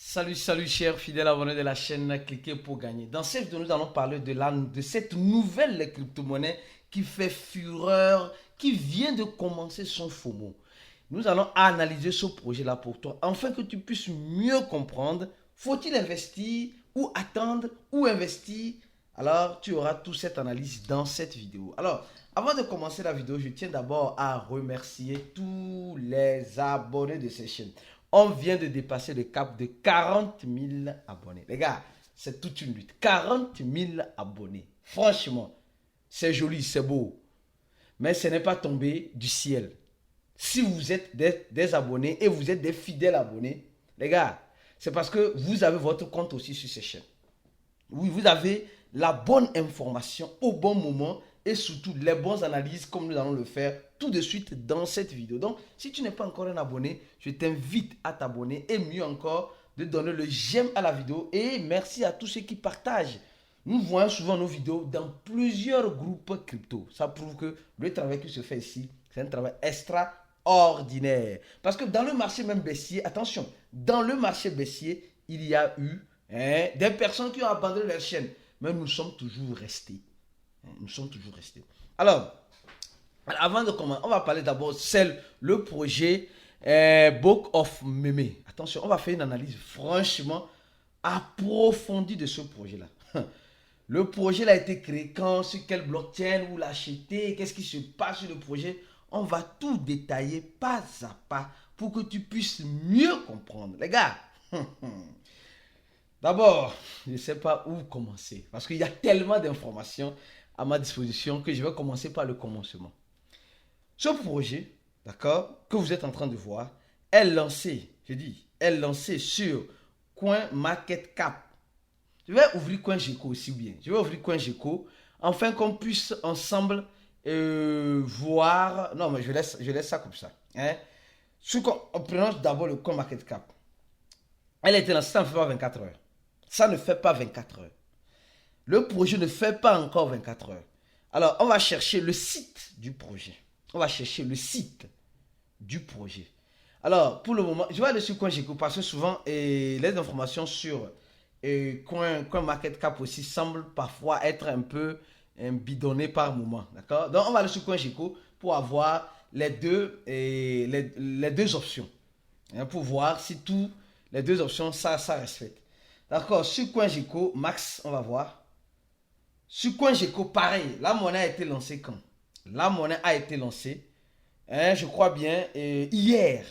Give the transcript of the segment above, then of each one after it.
Salut chers fidèles abonnés de la chaîne Cliquez pour gagner. Dans cette vidéo, nous allons parler de cette nouvelle crypto-monnaie qui fait fureur, qui vient de commencer son FOMO. Nous allons analyser ce projet-là pour toi, afin que tu puisses mieux comprendre, faut-il investir ou attendre ou investir? Alors, tu auras toute cette analyse dans cette vidéo. Alors, avant de commencer la vidéo, je tiens d'abord à remercier tous les abonnés de cette chaîne. On vient de dépasser le cap de 40 000 abonnés. Les gars, c'est toute une lutte. 40 000 abonnés. Franchement, c'est joli, c'est beau. Mais ce n'est pas tombé du ciel. Si vous êtes des abonnés et vous êtes des fidèles abonnés, les gars, c'est parce que vous avez votre compte aussi sur ces chaînes. Oui, vous avez la bonne information au bon moment et surtout les bonnes analyses comme nous allons le faire tout de suite dans cette vidéo. Donc, si tu n'es pas encore un abonné, je t'invite à t'abonner et mieux encore de donner le j'aime à la vidéo et merci à tous ceux qui partagent. Nous voyons souvent nos vidéos dans plusieurs groupes crypto. Ça prouve que le travail qui se fait ici, c'est un travail extraordinaire. Parce que dans le marché même baissier, attention, dans le marché baissier, il y a eu des personnes qui ont abandonné leur chaîne. Mais nous sommes toujours restés. Nous sommes toujours restés. Alors, avant de commencer, on va parler d'abord le projet Book of Meme. Attention, on va faire une analyse franchement approfondie de ce projet-là. Le projet a été créé quand, sur quel blockchain, où l'acheter, qu'est-ce qui se passe sur le projet. On va tout détailler pas à pas pour que tu puisses mieux comprendre. Les gars, d'abord, je ne sais pas où commencer parce qu'il y a tellement d'informations à ma disposition que je vais commencer par le commencement. Ce projet, d'accord, que vous êtes en train de voir, est lancé, est lancé sur CoinMarketCap. Je vais ouvrir CoinGecko aussi bien. Je vais ouvrir CoinGecko afin qu'on puisse ensemble voir. Non, mais je laisse ça comme ça. En prenant d'abord le CoinMarketCap. Elle a été lancée, ça ne fait pas 24 heures. Ça ne fait pas 24 heures. Le projet ne fait pas encore 24 heures. Alors, on va chercher le site du projet. On va chercher le site du projet. Alors, pour le moment, je vais aller sur CoinGecko parce que souvent, les informations sur CoinMarketCap aussi semblent parfois être un peu bidonnées par moment. D'accord? Donc, on va aller sur CoinGecko pour avoir les deux options. Pour voir si les deux options, ça respecte. D'accord? Sur CoinGecko, max, on va voir. Sur CoinGecko, pareil, la monnaie a été lancée quand? La monnaie a été lancée, je crois bien, hier.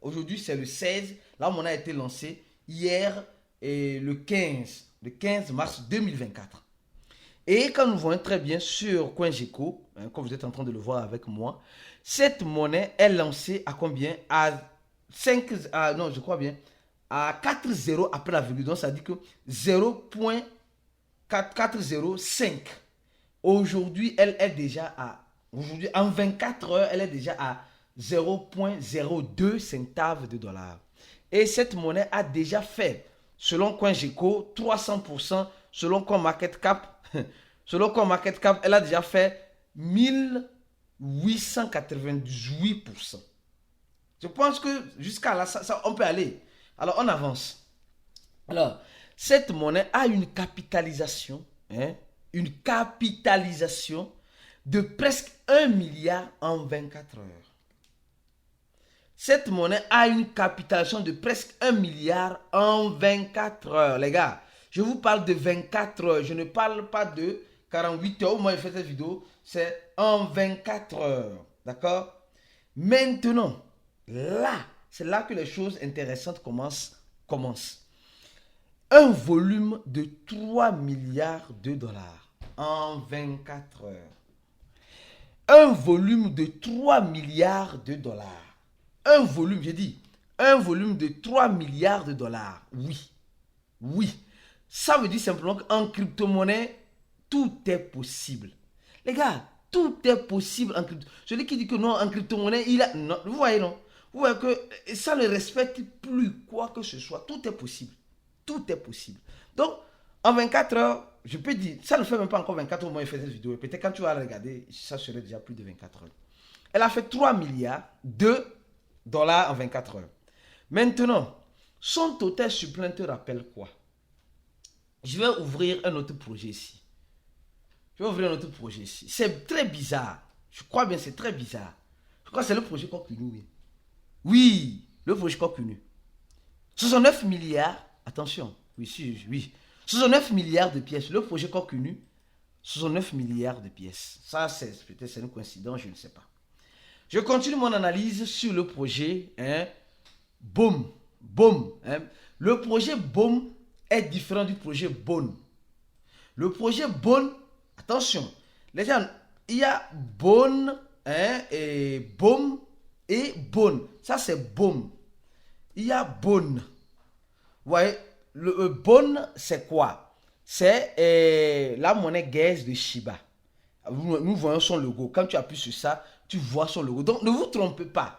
Aujourd'hui c'est le 16, la monnaie a été lancée hier, le 15 mars 2024. Et quand nous voyons très bien sur CoinGecko, comme vous êtes en train de le voir avec moi, cette monnaie est lancée à combien? À 4 zéros après la virgule. Donc ça dit que 0.405. Aujourd'hui, elle est déjà aujourd'hui, en 24 heures, elle est déjà à 0.02 centaves de dollars. Et cette monnaie a déjà fait, selon CoinGecko, 300%, selon CoinMarketCap, elle a déjà fait 1898%. Je pense que jusqu'à là, on peut aller. Alors, on avance. Alors, cette monnaie a une capitalisation, de presque 1 milliard en 24 heures. Cette monnaie a une capitalisation de presque 1 milliard en 24 heures. Les gars, je vous parle de 24 heures. Je ne parle pas de 48 heures. Au moins, je fais cette vidéo. C'est en 24 heures. D'accord? Maintenant, c'est là que les choses intéressantes commencent. Un volume de 3 milliards de dollars en 24 heures. Un volume de 3 milliards de dollars. Un volume, j'ai dit, un volume de 3 milliards de dollars. Oui. Ça veut dire simplement qu'en crypto-monnaie, tout est possible. Les gars, tout est possible en crypto. Celui qui dit que non, en crypto-monnaie, non, vous voyez, non? Vous voyez que ça ne respecte plus quoi que ce soit. Tout est possible. Tout est possible. Donc, en 24 heures, je peux dire, ça ne fait même pas encore 24 heures au moins, je fais cette vidéo. Peut-être quand tu vas la regarder, ça serait déjà plus de 24 heures. Elle a fait 3 milliards de dollars en 24 heures. Maintenant, Son total supplément te rappelle quoi? Je vais ouvrir un autre projet ici. Je vais ouvrir un autre projet ici. C'est très bizarre. Je crois bien, c'est très bizarre. Je crois que c'est le projet Coquinu. Oui, le projet Coquinu. 69 milliards, attention, oui. 69 milliards de pièces. Le projet Coquinu, 69 milliards de pièces. Ça, c'est peut-être une coïncidence, je ne sais pas. Je continue mon analyse sur le projet BOM. Le projet BOM est différent du projet BON. Le projet BON, attention, les gens, il y a BON et BOM et BON. Ça, c'est BOM. Il y a BON. Vous voyez, le BON, c'est quoi? C'est la monnaie gaze de Shiba. Nous voyons son logo. Quand tu appuies sur ça, tu vois son logo. Donc, ne vous trompez pas.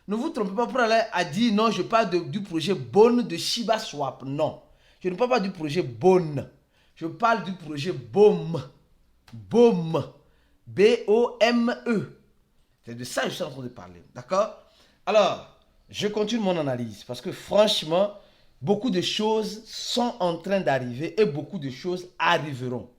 Ne vous trompez pas pour aller à dire non, je parle du projet BON de Shiba Swap. Non. Je ne parle pas du projet BON. Je parle du projet BOM. BOM. B-O-M-E. C'est de ça que je suis en train de parler. D'accord? Alors, je continue mon analyse parce que franchement, beaucoup de choses sont en train d'arriver et beaucoup de choses arriveront.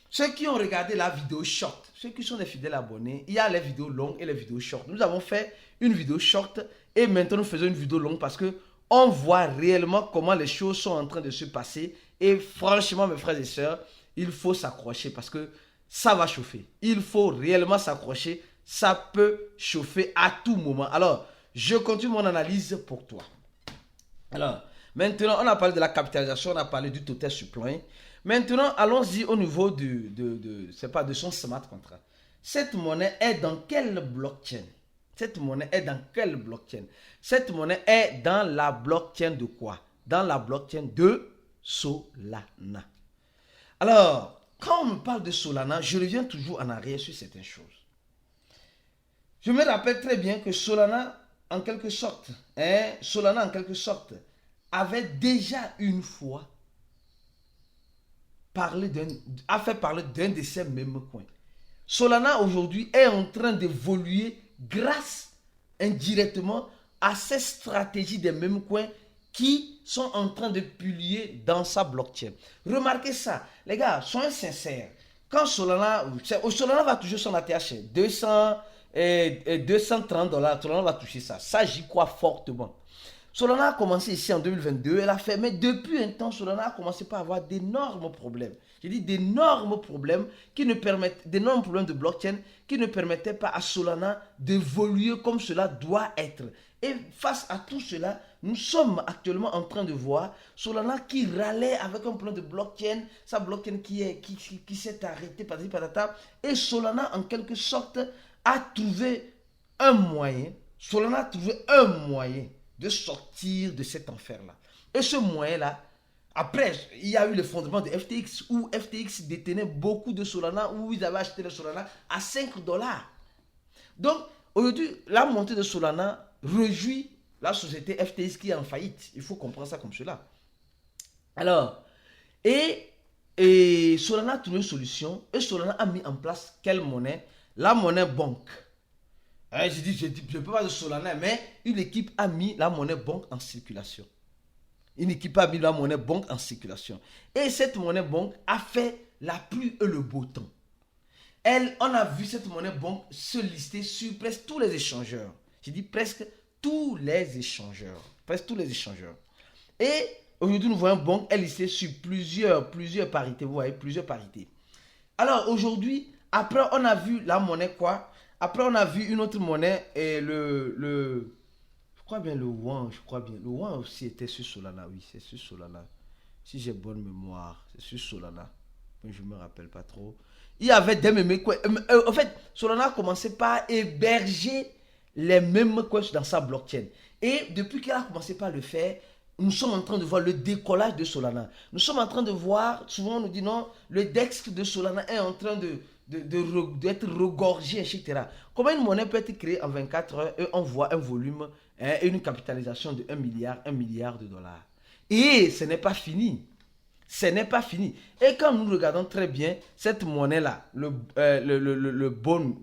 Ceux qui ont regardé la vidéo short, ceux qui sont des fidèles abonnés, il y a les vidéos longues et les vidéos short. Nous avons fait une vidéo short et maintenant nous faisons une vidéo longue parce que on voit réellement comment les choses sont en train de se passer. Et franchement, mes frères et sœurs, il faut s'accrocher parce que ça va chauffer. Il faut réellement s'accrocher. Ça peut chauffer à tout moment. Alors, je continue mon analyse pour toi. Alors, maintenant, on a parlé de la capitalisation, on a parlé du total supply. Maintenant, allons-y au niveau de son smart contract. Cette monnaie est dans quelle blockchain? Cette monnaie est dans quelle blockchain? Cette monnaie est dans la blockchain de quoi? Dans la blockchain de Solana. Alors, quand on me parle de Solana, je reviens toujours en arrière sur certaines choses. Je me rappelle très bien que Solana, en quelque sorte, avait déjà une fois fait parler d'un de ces mêmes coins. Solana aujourd'hui est en train d'évoluer grâce indirectement à ces stratégies des mêmes coins qui sont en train de publier dans sa blockchain. Remarquez ça, les gars, soyez sincères. Quand Solana va toucher son ATH 200 et $230, Solana va toucher ça. Ça, j'y crois fortement. Solana a commencé ici en 2022, elle a fait, mais depuis un temps, Solana a commencé par avoir d'énormes problèmes. Je dis d'énormes problèmes d'énormes problèmes de blockchain qui ne permettaient pas à Solana d'évoluer comme cela doit être. Et face à tout cela, nous sommes actuellement en train de voir Solana qui râlait avec un problème de blockchain, sa blockchain qui s'est arrêtée, et Solana en quelque sorte a trouvé un moyen, de sortir de cet enfer-là. Et ce moyen-là, après, il y a eu le fondement de FTX, où FTX détenait beaucoup de Solana, où ils avaient acheté le Solana à $5. Donc, aujourd'hui, la montée de Solana réjouit la société FTX qui est en faillite. Il faut comprendre ça comme cela. Alors, et Solana a trouvé une solution, et Solana a mis en place quelle monnaie? La monnaie banque. Je ne peux pas de Solana, mais une équipe a mis la monnaie banque en circulation. Et cette monnaie banque a fait la pluie et le beau temps. On a vu cette monnaie banque se lister sur presque tous les échangeurs. Je dis presque tous les échangeurs. Et aujourd'hui, nous voyons banque est listée sur plusieurs parités. Vous voyez, plusieurs parités. Alors aujourd'hui, après, on a vu la monnaie quoi? Après, on a vu une autre monnaie et je crois bien le Yuan, Le Yuan aussi était sur Solana, oui, c'est sur Solana. Si j'ai bonne mémoire, c'est sur Solana. Mais je ne me rappelle pas trop. Il y avait des mêmes coins. En fait, Solana a commencé par héberger les mêmes coins dans sa blockchain. Et depuis qu'elle a commencé par le faire, nous sommes en train de voir le décollage de Solana. Nous sommes en train de voir, souvent on nous dit non, le DEX de Solana est en train d'être regorgé, etc. Comment une monnaie peut être créée en 24 heures et on voit un volume et une capitalisation de 1 milliard de dollars. Et ce n'est pas fini. Et quand nous regardons très bien cette monnaie-là, le BOM,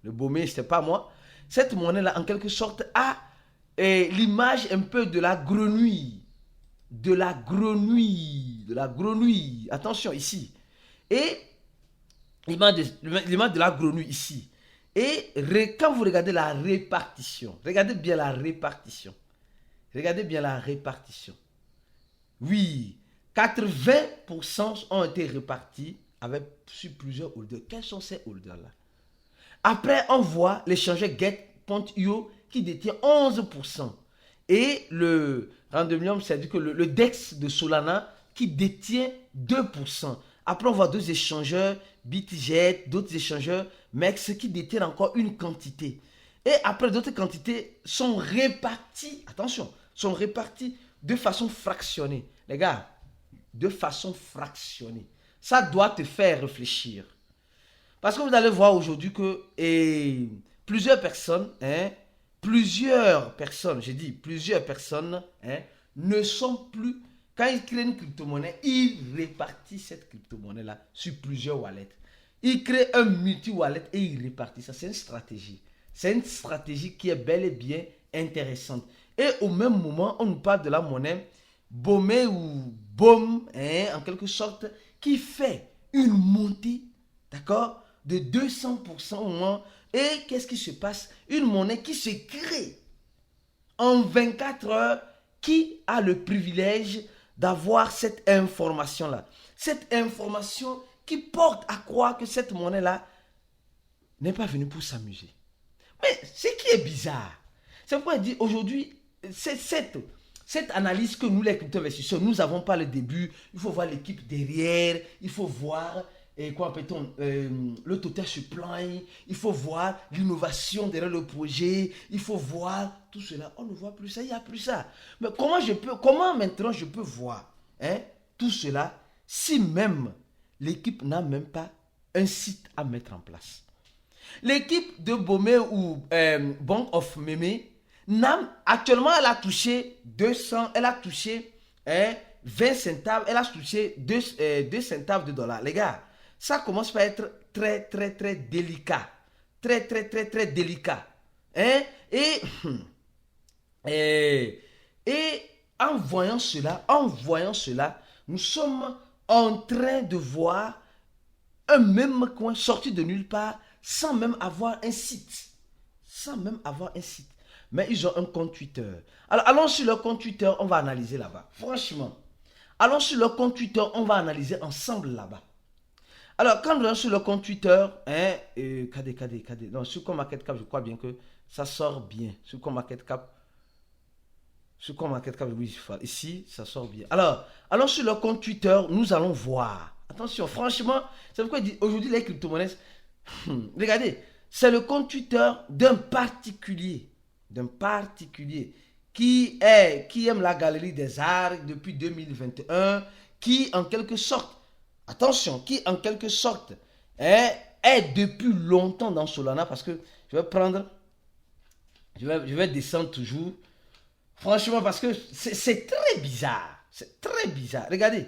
je ne sais pas moi, cette monnaie-là en quelque sorte a l'image un peu de la grenouille. De la grenouille. De la grenouille. Attention, ici. Et l'image de la grenouille ici. Et quand vous regardez la répartition, regardez bien la répartition. Regardez bien la répartition. Oui, 80% ont été répartis sur plusieurs holders. Quels sont ces holders-là? Après, on voit l'échangeur Get.io qui détient 11%. Et le Randomium, c'est-à-dire que le DEX de Solana qui détient 2%. Après, on voit d'autres échangeurs, BitJet, d'autres échangeurs, MEX qui détiennent encore une quantité. Et après, d'autres quantités sont réparties, attention, sont réparties de façon fractionnée. Les gars, de façon fractionnée. Ça doit te faire réfléchir. Parce que vous allez voir aujourd'hui que plusieurs personnes, ne sont plus, quand ils créent une crypto-monnaie, ils répartissent cette crypto-monnaie-là sur plusieurs wallets. Ils créent un multi-wallet et ils répartissent ça. C'est une stratégie. C'est une stratégie qui est bel et bien intéressante. Et au même moment, on nous parle de la monnaie BOME ou BOM, en quelque sorte, qui fait une montée, d'accord, de 200% au moins. Et qu'est-ce qui se passe? Une monnaie qui se crée en 24 heures, qui a le privilège d'avoir cette information-là. Cette information qui porte à croire que cette monnaie-là n'est pas venue pour s'amuser. Mais ce qui est bizarre, c'est pourquoi il dit aujourd'hui, c'est cette analyse que nous, les crypto-investisseurs, nous n'avons pas le début. Il faut voir l'équipe derrière, il faut voir le total supply, il faut voir l'innovation derrière le projet, il faut voir tout cela. On ne voit plus ça, il n'y a plus ça. Mais comment maintenant je peux voir tout cela si même l'équipe n'a même pas un site à mettre en place? L'équipe de Bomé ou Bank of Meme, actuellement, elle a touché 200, elle a touché 20 centaves, elle a touché 2 centaves de dollars. Les gars, ça commence par être très, très, très délicat. Très, très, très, très délicat. Et en voyant cela, nous sommes en train de voir un même coin sorti de nulle part sans même avoir un site. Sans même avoir un site. Mais ils ont un compte Twitter. Alors, allons sur leur compte Twitter, on va analyser là-bas. Franchement, allons sur leur compte Twitter, on va analyser ensemble là-bas. Alors, quand nous allons sur le compte Twitter, non, sur CoinMarketCap, je crois bien que ça sort bien. Sur CoinMarketCap, oui, ici, ça sort bien. Alors, allons sur le compte Twitter, nous allons voir. Attention, franchement, c'est pourquoi aujourd'hui, les crypto-monnaies, regardez, c'est le compte Twitter d'un particulier qui aime la galerie des arts depuis 2021, qui en quelque sorte, attention, qui en quelque sorte est depuis longtemps dans Solana, parce que je vais descendre toujours, franchement, parce que c'est très bizarre, regardez,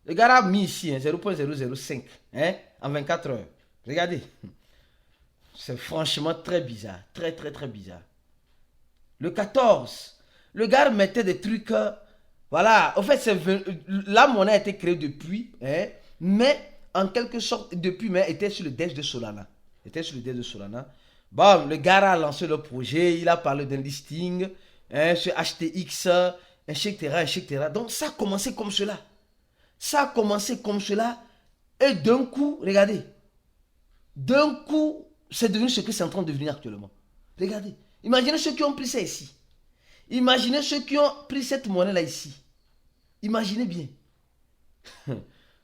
le gars a mis ici 0.005 en 24 heures, regardez, c'est franchement très bizarre, très très très bizarre. Le 14, le gars mettait des trucs, voilà, en fait, la monnaie a été créée depuis, mais en quelque sorte, depuis, mais était sur le DEX de Solana. Bon, le gars a lancé le projet, il a parlé d'un listing, sur HTX, etc. Donc, ça a commencé comme cela. Et d'un coup, regardez, c'est devenu ce que c'est en train de devenir actuellement. Regardez. Imaginez ceux qui ont pris ça ici. Imaginez ceux qui ont pris cette monnaie-là ici. Imaginez bien.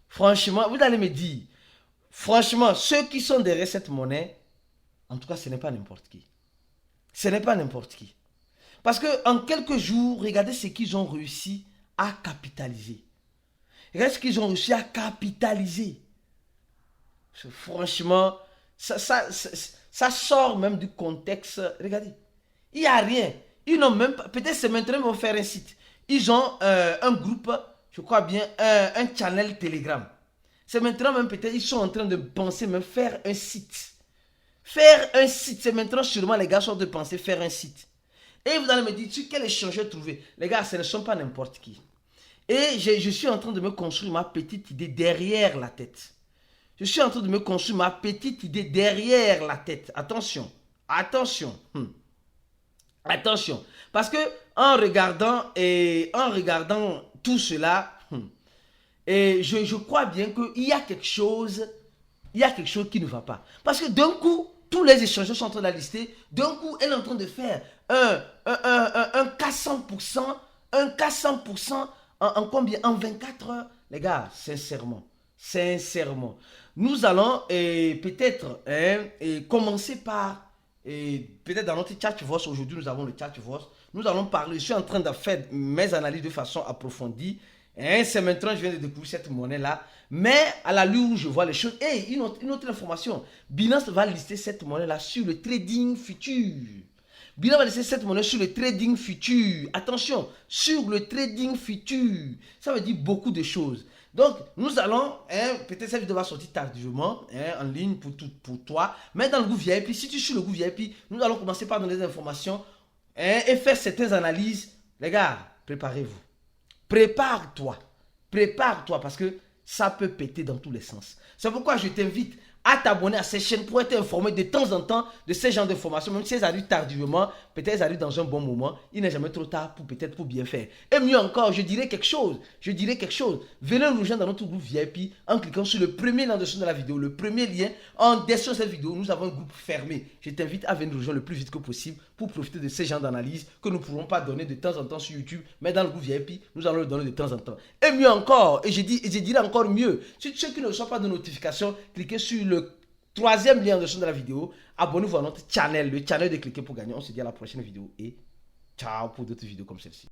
Franchement, vous allez me dire, franchement, ceux qui sont derrière cette monnaie, en tout cas, ce n'est pas n'importe qui. Parce qu'en quelques jours, regardez ce qu'ils ont réussi à capitaliser. Franchement, ça sort même du contexte. Regardez. Il n'y a rien. Ils n'ont même pas. Peut-être c'est maintenant qu'ils vont faire un site. Ils ont un groupe, je crois bien, un channel Telegram. C'est maintenant même peut-être ils sont en train de penser même faire un site. C'est maintenant sûrement les gars sont en train de penser faire un site. Et vous allez me dire, quel échangeur trouver? Les gars, ce ne sont pas n'importe qui. Et je suis en train de me construire ma petite idée derrière la tête. Je suis en train de me construire ma petite idée derrière la tête. Attention, attention. Attention. Parce que en regardant tout cela, et je crois bien qu'il y a quelque chose qui ne va pas. Parce que d'un coup, tous les échangeurs sont en train de la lister. D'un coup, elle est en train de faire un cas 100%, un cas 100% en combien? En 24 heures. Les gars, sincèrement, nous allons peut-être commencer par, peut-être dans notre chat voice, aujourd'hui nous avons le chat voice, nous allons parler, je suis en train de faire mes analyses de façon approfondie. C'est maintenant que je viens de découvrir cette monnaie-là. Mais à la lueur où je vois les choses, une autre information. Binance va lister cette monnaie-là sur le trading futur. Binance va lister cette monnaie sur le trading futur. Attention, sur le trading futur. Ça veut dire beaucoup de choses. Donc, nous allons, peut-être cette vidéo va sortir tardivement, en ligne pour toi. Mais dans le groupe VIP, si tu suis le groupe VIP, nous allons commencer par donner des informations et faire certaines analyses. Les gars, préparez-vous. Prépare-toi parce que ça peut péter dans tous les sens. C'est pourquoi je t'invite à t'abonner à ces chaînes pour être informé de temps en temps de ces genres d'informations. Même si elles arrivent tardivement, peut-être elles arrivent dans un bon moment. Il n'est jamais trop tard pour bien faire. Et mieux encore, je dirais quelque chose. Venez nous rejoindre dans notre groupe VIP en cliquant sur le premier lien en dessous de la vidéo, le premier lien en dessous de cette vidéo. Nous avons un groupe fermé. Je t'invite à venir nous rejoindre le plus vite que possible pour profiter de ces genres d'analyse que nous ne pourrons pas donner de temps en temps sur YouTube, mais dans le groupe VIP, nous allons le donner de temps en temps. Et mieux encore, et je dirais encore mieux, ceux qui ne reçoivent pas de notification, cliquez sur le troisième lien en dessous de la vidéo, abonnez-vous à notre channel, le channel de Cliquer pour gagner. On se dit à la prochaine vidéo et ciao pour d'autres vidéos comme celle-ci.